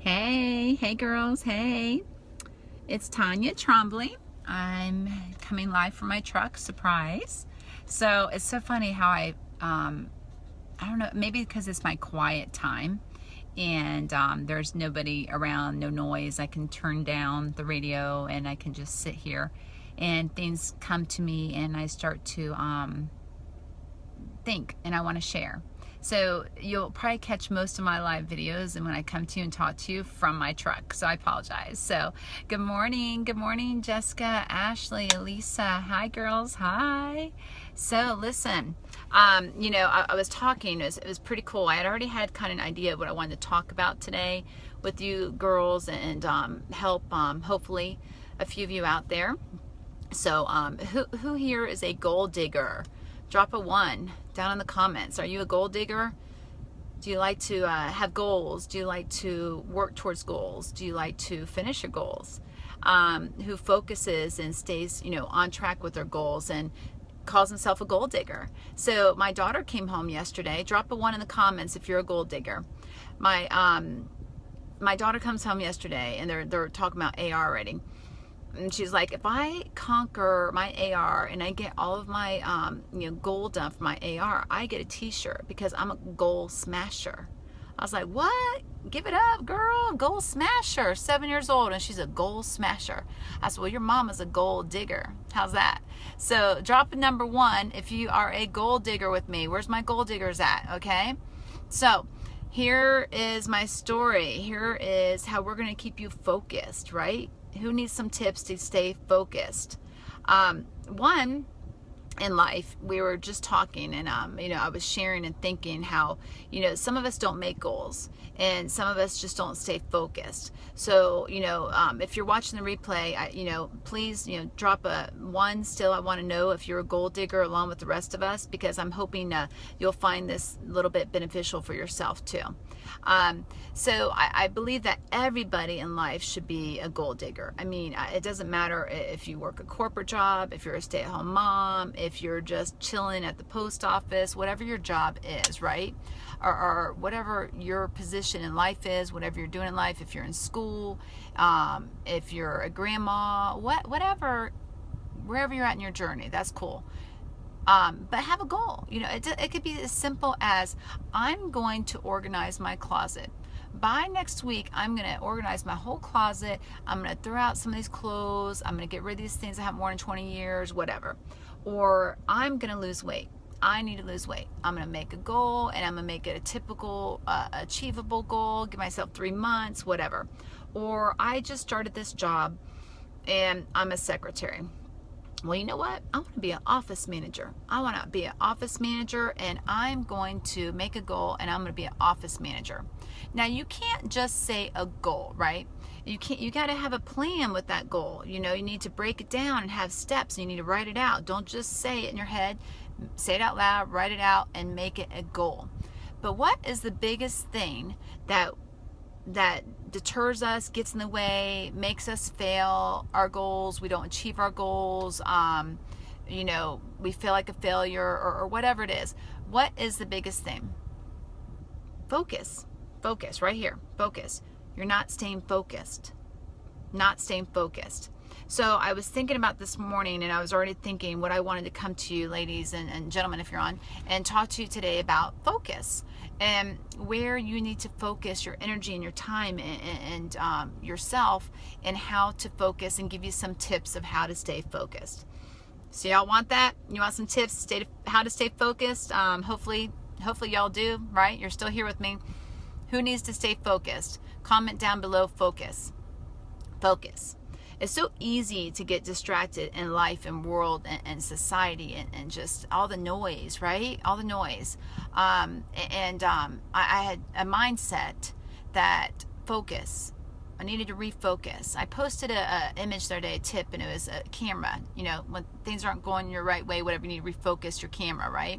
Hey girls, hey. It's Tanya Trombley. I'm coming live from my truck, surprise. So it's so funny how I don't know, maybe because it's my quiet time and there's nobody around, no noise. I can turn down the radio and I can just sit here and things come to me and I start to think and I want to share. So you'll probably catch most of my live videos and when I come to you and talk to you from my truck. So I apologize. So good morning, Jessica, Ashley, Elisa. Hi girls, hi. So listen, I was talking, it was pretty cool. I had already had kind of an idea of what I wanted to talk about today with you girls and help hopefully a few of you out there. So who here is a goal digger? Drop a 1 down in the comments. Are you a goal digger? Do you like to have goals? Do you like to work towards goals? Do you like to finish your goals? Who focuses and stays, on track with their goals and calls himself a goal digger? So my daughter came home yesterday. Drop a 1 in the comments if you're a goal digger. My daughter comes home yesterday and they're talking about AR already. And she's like, if I conquer my AR and I get all of my goal done for my AR, I get a t-shirt because I'm a goal smasher. I was like, what? Give it up, girl. Goal smasher. 7 years old and she's a goal smasher. I said, well, your mom is a goal digger. How's that? So drop a number 1 if you are a goal digger with me. Where's my goal diggers at? Okay. So here is my story. Here is how we're going to keep you focused, right? Who needs some tips to stay focused? One, in life, we were just talking and I was sharing and thinking how some of us don't make goals and some of us just don't stay focused. So if you're watching the replay, please drop a 1 still. I want to know if you're a goal digger along with the rest of us, because I'm hoping you'll find this a little bit beneficial for yourself too. So I believe that everybody in life should be a goal digger. I mean, it doesn't matter if you work a corporate job, if you're a stay-at-home mom, if you're just chilling at the post office, whatever your job is, right? Or whatever your position in life is, whatever you're doing in life, if you're in school, if you're a grandma, whatever, wherever you're at in your journey, that's cool. But have a goal. It could be as simple as, I'm going to organize my closet. By next week, I'm going to organize my whole closet. I'm going to throw out some of these clothes. I'm going to get rid of these things I haven't worn in 20 years, whatever. Or I'm going to lose weight. I need to lose weight. I'm going to make a goal and I'm going to make it a typical, achievable goal. Give myself 3 months, whatever. Or I just started this job and I'm a secretary. Well, you know what? I want to be an office manager. I want to be an office manager and I'm going to make a goal and I'm going to be an office manager. Now, you can't just say a goal, right? You got to have a plan with that goal. You need to break it down and have steps and you need to write it out. Don't just say it in your head. Say it out loud, write it out, and make it a goal. But what is the biggest thing that deters us, gets in the way, makes us fail our goals? We don't achieve our goals. We feel like a failure or whatever it is. What is the biggest thing? Focus. Focus right here. Focus. You're not staying focused. Not staying focused. So I was thinking about this morning and I was already thinking what I wanted to come to you, ladies and gentlemen, if you're on, and talk to you today about focus and where you need to focus your energy and your time and yourself, and how to focus, and give you some tips of how to stay focused. So y'all want that? You want some tips how to stay focused? Hopefully y'all do, right? You're still here with me. Who needs to stay focused? Comment down below, focus. Focus. It's so easy to get distracted in life and world and society and just all the noise, right? All the noise. I had a mindset that focus. I needed to refocus. I posted a image the other day, a tip, and it was a camera. When things aren't going your right way, whatever, you need to refocus your camera, right?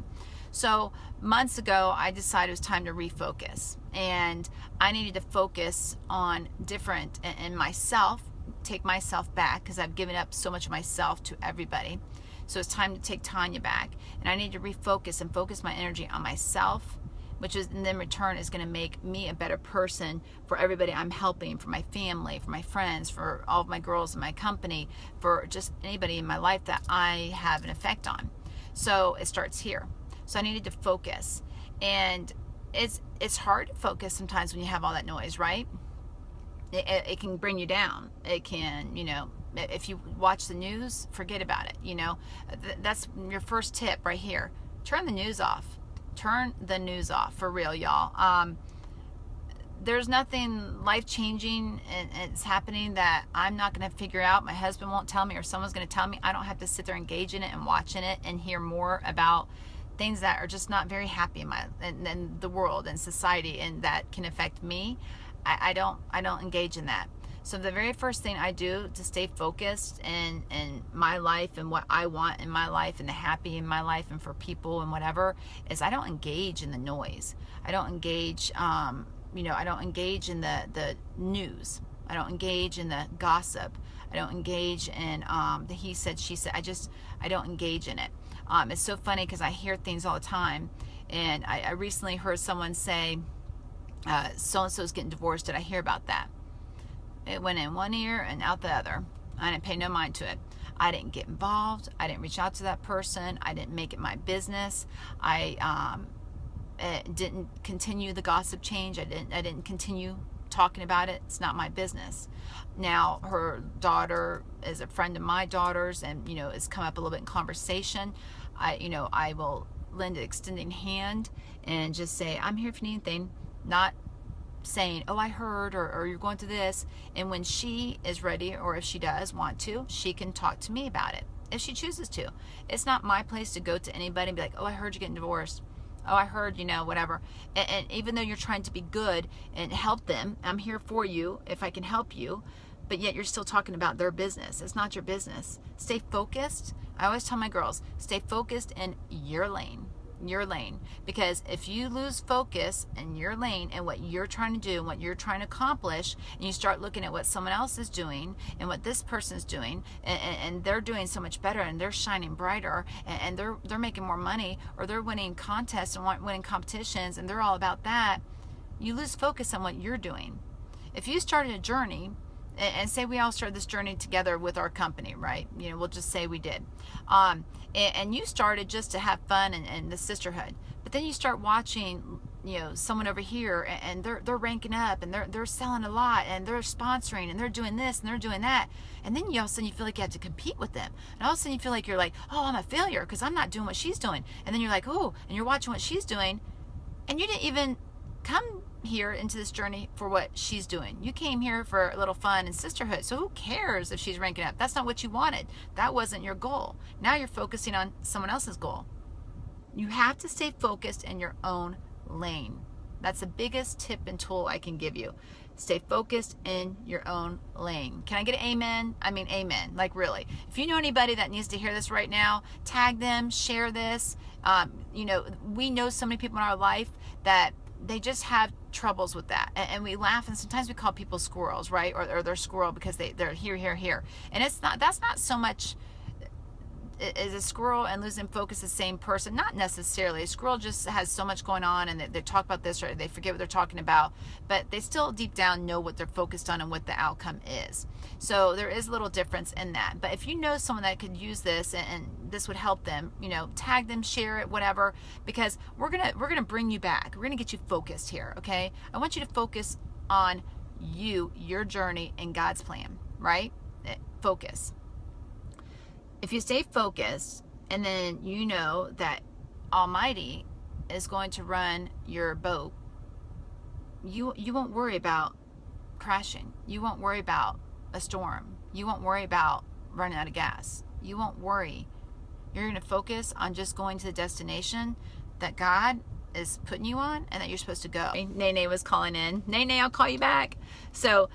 So months ago, I decided it was time to refocus. And I needed to focus on different in myself, take myself back, because I've given up so much of myself to everybody. So it's time to take Tanya back. And I need to refocus and focus my energy on myself, which is in then return is going to make me a better person for everybody I'm helping, for my family, for my friends, for all of my girls in my company, for just anybody in my life that I have an effect on. So it starts here. So I needed to focus, and it's hard to focus sometimes when you have all that noise, right? It can bring you down. It can, you know, if you watch the news, forget about it. You know, that's your first tip right here. Turn the news off. Turn the news off, for real, y'all. There's nothing life-changing and it's happening that I'm not going to figure out. My husband won't tell me, or someone's going to tell me. I don't have to sit there, engage in it and watching it and hear more about things that are just not very happy in the world and society, and that can affect me. I don't engage in that. So the very first thing I do to stay focused in my life and what I want in my life and the happy in my life and for people and whatever is I don't engage in the noise. I don't engage, you know, I don't engage in the news. I don't engage in the gossip. I don't engage in the he said, she said. I don't engage in it. It's so funny because I hear things all the time, and I recently heard someone say, so-and-so is getting divorced. Did I hear about that? It went in one ear and out the other. I didn't pay no mind to it. I didn't get involved. I didn't reach out to that person. I didn't make it my business. I didn't continue the gossip change. I didn't continue talking about it. It's not my business. Now her daughter is a friend of my daughter's, and you know, it's come up a little bit in conversation. I will lend an extending hand and just say, I'm here if you need anything. Not saying, oh, I heard, or you're going through this. And when she is ready, or if she does want to, she can talk to me about it if she chooses to. It's not my place to go to anybody and be like, oh, I heard you're getting divorced. Oh, I heard, you know, whatever. And even though you're trying to be good and help them, I'm here for you if I can help you, but yet you're still talking about their business. It's not your business. Stay focused. I always tell my girls, stay focused in your lane. Your lane. Because if you lose focus in your lane and what you're trying to do and what you're trying to accomplish, and you start looking at what someone else is doing and what this person's doing, and they're doing so much better and they're shining brighter, and they're making more money, or they're winning contests and winning competitions, and they're all about that, you lose focus on what you're doing. If you started a journey, and say we all started this journey together with our company, right? You know, we'll just say we did. And you started just to have fun and the sisterhood. But then you start watching, you know, someone over here, and they're ranking up, and they're selling a lot, and they're sponsoring, and they're doing this and they're doing that. And then all of a sudden you feel like you have to compete with them. And all of a sudden you feel like you're like, oh, I'm a failure because I'm not doing what she's doing. And then you're like, oh, and you're watching what she's doing, and you didn't even come here into this journey for what she's doing. You came here for a little fun and sisterhood. So who cares if she's ranking up? That's not what you wanted. That wasn't your goal. Now you're focusing on someone else's goal. You have to stay focused in your own lane. That's the biggest tip and tool I can give you. Stay focused in your own lane. Can I get an amen? I mean, amen. Like, really. If you know anybody that needs to hear this right now, tag them, share this. You know, we know so many people in our life that they just have troubles with that, and we laugh, and sometimes we call people squirrels, right? Or they're squirrel because they're here, and it's not. That's not so much. Is a squirrel and losing focus the same person? Not necessarily. A squirrel just has so much going on, and they talk about this, or they forget what they're talking about, but they still deep down know what they're focused on and what the outcome is. So there is a little difference in that. But if you know someone that could use this and this would help them, you know, tag them, share it, whatever, because we're gonna bring you back. We're gonna get you focused here, okay? I want you to focus on your journey and God's plan, right? Focus. If you stay focused, and then you know that Almighty is going to run your boat, you won't worry about crashing. You won't worry about a storm. You won't worry about running out of gas. You won't worry. You're going to focus on just going to the destination that God is putting you on and that you're supposed to go. Nene was calling in. Nene, I'll call you back. So,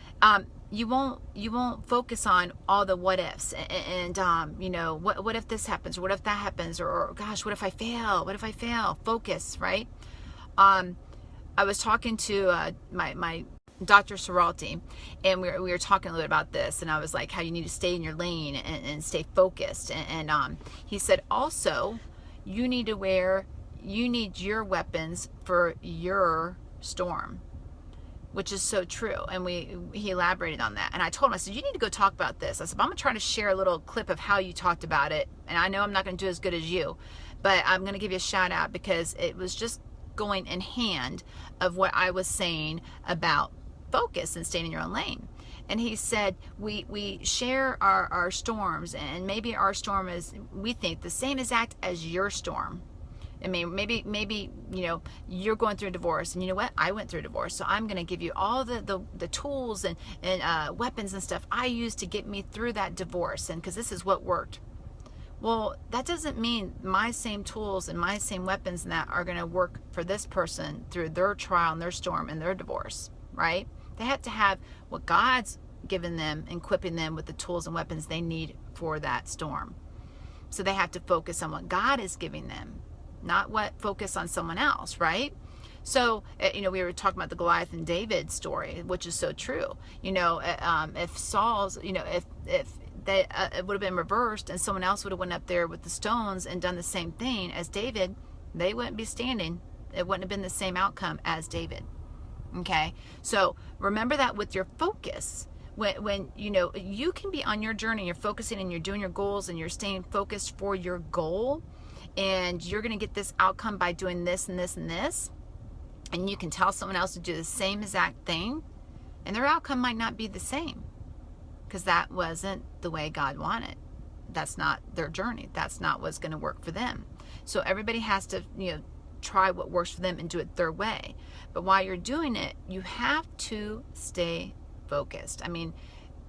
you won't focus on all the what ifs and you know, what if this happens, or what if that happens, or gosh, what if I fail? What if I fail? Focus, right? I was talking to my Dr. Seralti, and we were talking a little bit about this, and I was like, how you need to stay in your lane and stay focused, and he said also you need to wear you need your weapons for your storm, which is so true. And he elaborated on that. And I told him, I said, you need to go talk about this. I said, I'm going to try to share a little clip of how you talked about it. And I know I'm not going to do as good as you, but I'm going to give you a shout out because it was just going in hand of what I was saying about focus and staying in your own lane. And he said, we share our storms, and maybe our storm is, we think, the same exact as your storm. I mean, maybe you know, you're going through a divorce, and you know what? I went through a divorce, so I'm going to give you all the tools and weapons and stuff I used to get me through that divorce, and because this is what worked. Well, that doesn't mean my same tools and my same weapons and that are going to work for this person through their trial and their storm and their divorce, right? They have to have what God's given them and equipping them with the tools and weapons they need for that storm. So they have to focus on what God is giving them, not what focus on someone else, right? So, you know, we were talking about the Goliath and David story, which is so true. You know, if Saul's, you know, if they, it would have been reversed and someone else would have went up there with the stones and done the same thing as David, they wouldn't be standing. It wouldn't have been the same outcome as David. Okay, so remember that with your focus. When you know, you can be on your journey, you're focusing and you're doing your goals and you're staying focused for your goal, and you're going to get this outcome by doing this and this and this, and you can tell someone else to do the same exact thing, and their outcome might not be the same because that wasn't the way God wanted. That's not their journey. That's not what's going to work for them. So everybody has to, you know, try what works for them and do it their way. But while you're doing it, you have to stay focused. I mean,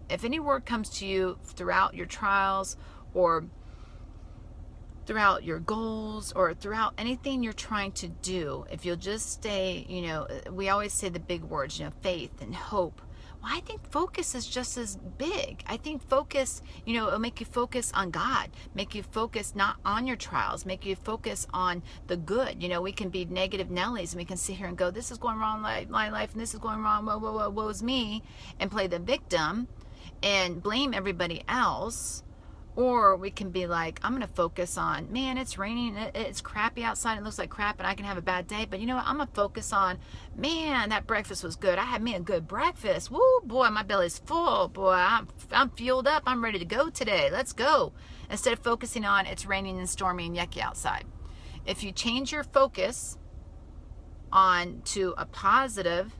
if any word comes to you throughout your trials or throughout your goals or throughout anything you're trying to do, if you'll just stay, you know, we always say the big words, you know, faith and hope. Well, I think focus is just as big. I think focus, you know, it'll make you focus on God, make you focus not on your trials, make you focus on the good. You know, we can be negative Nellies and we can sit here and go, this is going wrong in my life and this is going wrong, woe's me, and play the victim and blame everybody else. Or we can be like, I'm going to focus on, man, it's raining, it's crappy outside, it looks like crap, and I can have a bad day. But you know what? I'm going to focus on, man, that breakfast was good. I had me a good breakfast. Woo, boy, my belly's full. Boy, I'm fueled up. I'm ready to go today. Let's go. Instead of focusing on, it's raining and stormy and yucky outside. If you change your focus on to a positive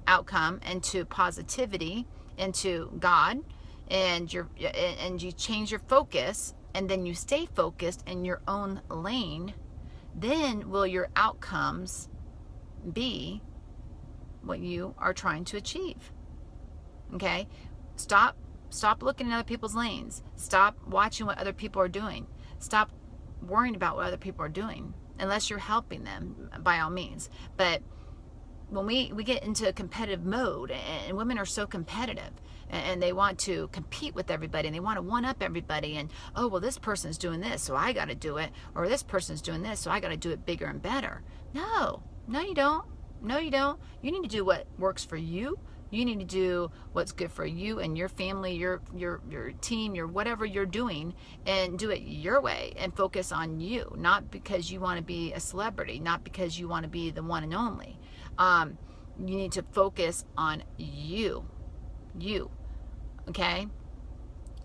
outcome and to positivity and to God, and you change your focus, and then you stay focused in your own lane, then will your outcomes be what you are trying to achieve. Okay? Stop looking at other people's lanes. Stop watching what other people are doing. Stop worrying about what other people are doing, unless you're helping them, by all means. But when we get into a competitive mode, and women are so competitive, and they want to compete with everybody, and they want to one-up everybody, and, oh, well, this person's doing this, so I got to do it, or this person's doing this, so I got to do it bigger and better. No, you don't. No, you don't. You need to do what works for you. You need to do what's good for you and your family, your team, your whatever you're doing, and do it your way and focus on you, not because you want to be a celebrity, not because you want to be the one and only. You need to focus on you, okay?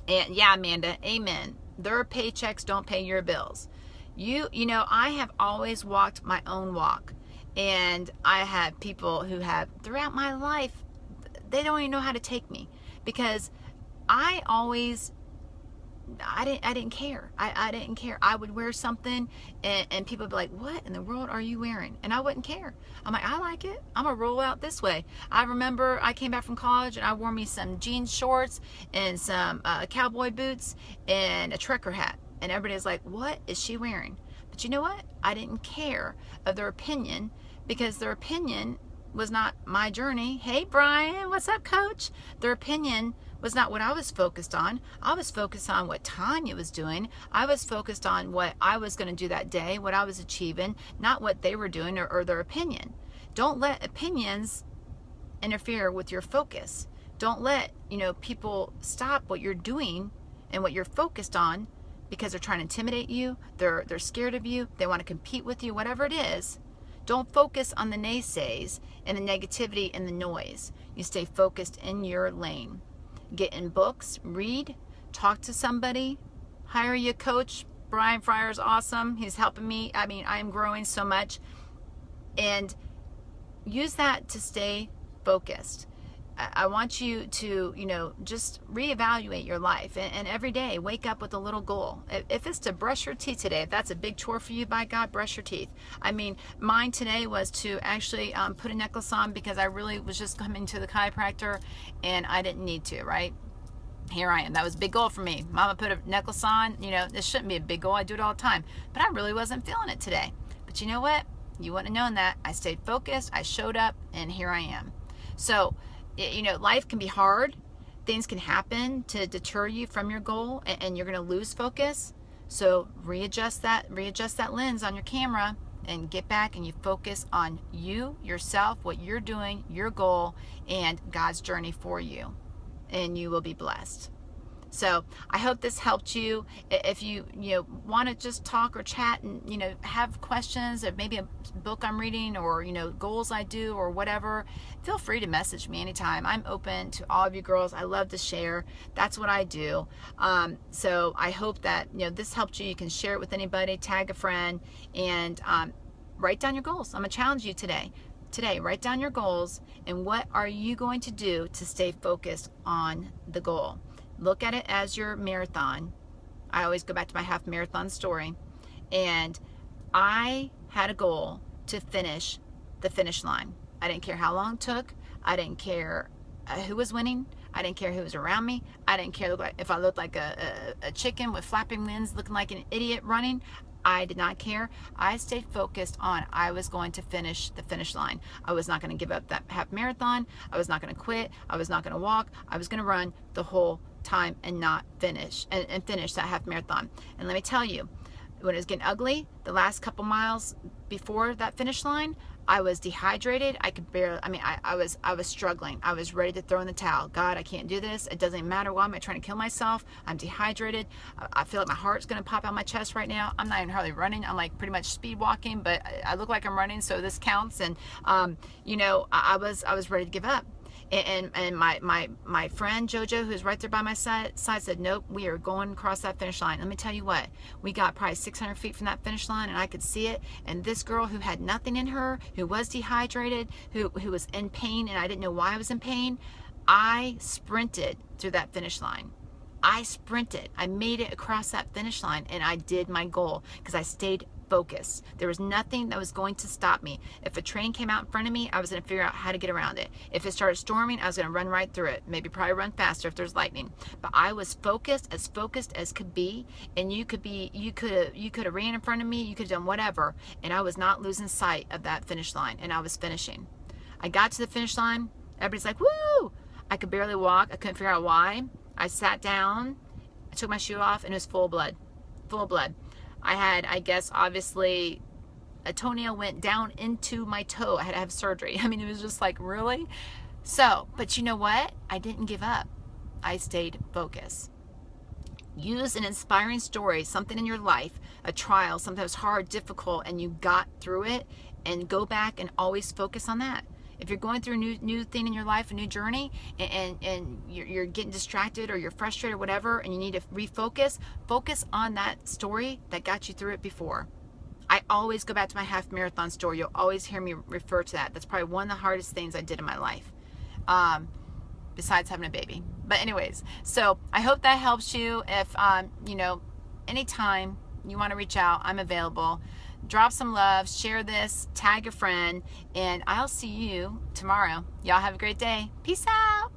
And yeah, Amanda, amen. Their paychecks don't pay your bills. You know, I have always walked my own walk, and I have people who have throughout my life, they don't even know how to take me, because I didn't care. I didn't care. I would wear something and people would be like, what in the world are you wearing? And I wouldn't care. I'm like, I like it. I'm going to roll out this way. I remember I came back from college and I wore me some jeans shorts and some cowboy boots and a trucker hat. And everybody's like, what is she wearing? But you know what? I didn't care of their opinion, because their opinion was not my journey. Hey, Brian, what's up, coach? Their opinion was not what I was focused on. I was focused on what Tanya was doing. I was focused on what I was going to do that day, what I was achieving, not what they were doing or their opinion. Don't let opinions interfere with your focus. Don't let, you know, people stop what you're doing and what you're focused on because they're trying to intimidate you, they're scared of you, they want to compete with you, whatever it is. Don't focus on the naysays and the negativity and the noise. You stay focused in your lane. Get in books, read, talk to somebody, hire you a coach. Brian Fryer is awesome. He's helping me. I mean, I'm growing so much. And use that to stay focused. I want you to, just reevaluate your life, and every day wake up with a little goal. If it's to brush your teeth today, if that's a big chore for you, by God, brush your teeth. I mean, mine today was to actually put a necklace on because I really was just coming to the chiropractor and I didn't need to, right? Here I am. That was a big goal for me. Mama put a necklace on. This shouldn't be a big goal. I do it all the time. But I really wasn't feeling it today. But you know what? You wouldn't have known that. I stayed focused. I showed up, and here I am. So, life can be hard. Things can happen to deter you from your goal, and you're going to lose focus. So readjust that lens on your camera and get back and you focus on you, yourself, what you're doing, your goal, and God's journey for you. And you will be blessed. So I hope this helped you. If you want to just talk or chat and have questions or maybe a book I'm reading or goals I do or whatever, feel free to message me anytime. I'm open to all of you girls. I love to share. That's what I do. So I hope that this helped you. You can share it with anybody, tag a friend, and write down your goals. I'm gonna challenge you today. Write down your goals and what are you going to do to stay focused on the goal. Look at it as your marathon. I always go back to my half marathon story. And I had a goal to finish the finish line. I didn't care how long it took. I didn't care who was winning. I didn't care who was around me. I didn't care if I looked like a chicken with flapping wings, looking like an idiot running. I did not care. I stayed focused on I was going to finish the finish line. I was not going to give up that half marathon. I was not going to quit. I was not going to walk. I was going to run the whole time and not finish and finish that half marathon. And let me tell you, when it was getting ugly, the last couple miles before that finish line, I was dehydrated. I could barely, I was struggling. I was ready to throw in the towel. God, I can't do this. It doesn't matter. Why am I trying to kill myself? I'm dehydrated. I feel like my heart's going to pop out my chest right now. I'm not even hardly running. I'm like pretty much speed walking, but I look like I'm running, so this counts. And, I was ready to give up. And my friend Jojo, who's right there by my side, said, nope, we are going across that finish line. Let me tell you what, we got probably 600 feet from that finish line, and I could see it. And this girl who had nothing in her, who was dehydrated, who was in pain, and I didn't know why I was in pain, I sprinted through that finish line. I sprinted. I made it across that finish line, and I did my goal because I stayed focused. There was nothing that was going to stop me. If a train came out in front of me, I was going to figure out how to get around it. If it started storming, I was going to run right through it. Maybe probably run faster if there's lightning. But I was focused as could be, and you could have ran in front of me, you could have done whatever, and I was not losing sight of that finish line, and I was finishing. I got to the finish line. Everybody's like, woo! I could barely walk. I couldn't figure out why. I sat down, I took my shoe off, and it was full of blood. Full of blood. I had, I guess, obviously, a toenail went down into my toe. I had to have surgery. It was just like, really? So, but you know what? I didn't give up. I stayed focused. Use an inspiring story, something in your life, a trial, something that was hard, difficult, and you got through it, and go back and always focus on that. If you're going through a new thing in your life, a new journey, and you're getting distracted or you're frustrated or whatever, and you need to refocus, focus on that story that got you through it before. I always go back to my half marathon story. You'll always hear me refer to that. That's probably one of the hardest things I did in my life, besides having a baby. But anyways, so I hope that helps you. If, anytime you want to reach out, I'm available. Drop some love, share this, tag a friend, and I'll see you tomorrow. Y'all have a great day. Peace out.